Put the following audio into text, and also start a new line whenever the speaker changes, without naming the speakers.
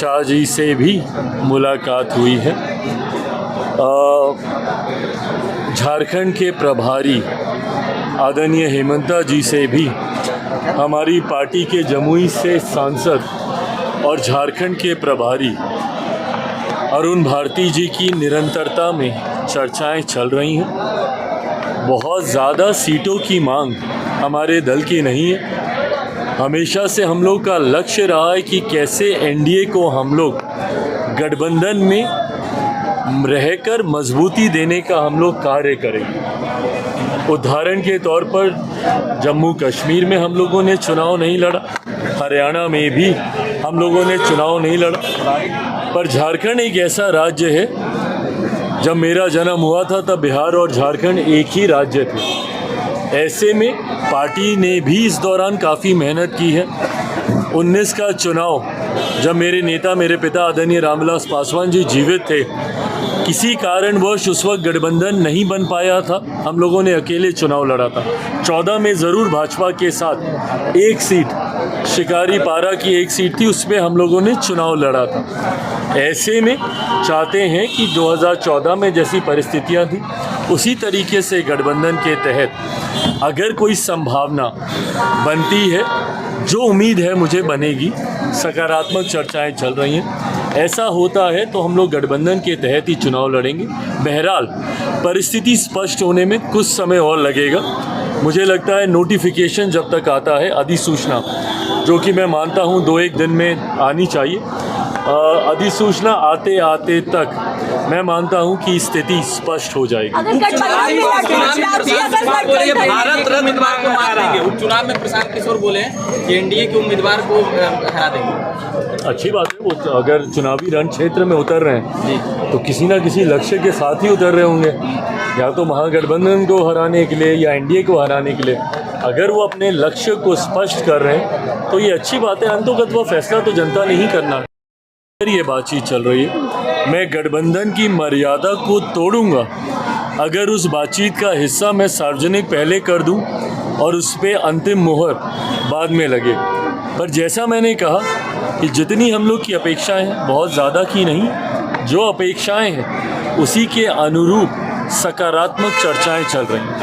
शाह जी से भी मुलाकात हुई है। झारखंड के प्रभारी आदरणीय हेमंता जी से भी, हमारी पार्टी के जमुई से सांसद और झारखंड के प्रभारी अरुण भारती जी की निरंतरता में चर्चाएं चल रही हैं। बहुत ज़्यादा सीटों की मांग हमारे दल की नहीं है। हमेशा से हम लोग का लक्ष्य रहा है कि कैसे एनडीए को हम लोग गठबंधन में रहकर मजबूती देने का हम लोग कार्य करें। उदाहरण के तौर पर जम्मू कश्मीर में हम लोगों ने चुनाव नहीं लड़ा, हरियाणा में भी हम लोगों ने चुनाव नहीं लड़ा, पर झारखंड एक ऐसा राज्य है, जब मेरा जन्म हुआ था तब बिहार और झारखंड एक ही राज्य थे। ऐसे में पार्टी ने भी इस दौरान काफ़ी मेहनत की है। 19 का चुनाव जब मेरे नेता, मेरे पिता आदरणीय रामविलास पासवान जी जीवित थे, किसी कारणवश उस वक्त गठबंधन नहीं बन पाया था, हम लोगों ने अकेले चुनाव लड़ा था। 14 में ज़रूर भाजपा के साथ एक सीट, शिकारी पारा की एक सीट थी, उसमें हम लोगों ने चुनाव लड़ा था। ऐसे में चाहते हैं कि 2014 में जैसी परिस्थितियां थी उसी तरीके से गठबंधन के तहत अगर कोई संभावना बनती है, जो उम्मीद है मुझे बनेगी, सकारात्मक चर्चाएं चल रही हैं, ऐसा होता है तो हम लोग गठबंधन के तहत ही चुनाव लड़ेंगे। बहरहाल परिस्थिति स्पष्ट होने में कुछ समय और लगेगा। मुझे लगता है नोटिफिकेशन जब तक आता है, अधिसूचना, जो कि मैं मानता हूं 2-1 दिन में आनी चाहिए, अधिसूचना आते आते तक मैं मानता हूं कि स्थिति स्पष्ट हो जाएगी।
उपचुनाव में प्रशांत किशोर बोले कि एनडीए के उम्मीदवार को हरा देंगे।
अच्छी बात है, वो अगर चुनावी रण क्षेत्र में उतर रहे हैं तो किसी ना किसी लक्ष्य के साथ ही उतर रहे होंगे, या तो महागठबंधन को हराने के लिए या एनडीए को हराने के लिए। अगर वो अपने लक्ष्य को स्पष्ट कर रहे हैं तो ये अच्छी बात है। अंततः वो फैसला तो जनता ने ही करना है। ये बातचीत चल रही है, मैं गठबंधन की मर्यादा को तोड़ूंगा अगर उस बातचीत का हिस्सा मैं सार्वजनिक पहले कर दूं और उस पर अंतिम मुहर बाद में लगे। पर जैसा मैंने कहा कि जितनी हम लोग की अपेक्षाएं हैं, बहुत ज़्यादा की नहीं, जो अपेक्षाएं हैं उसी के अनुरूप सकारात्मक चर्चाएं चल रही हैं।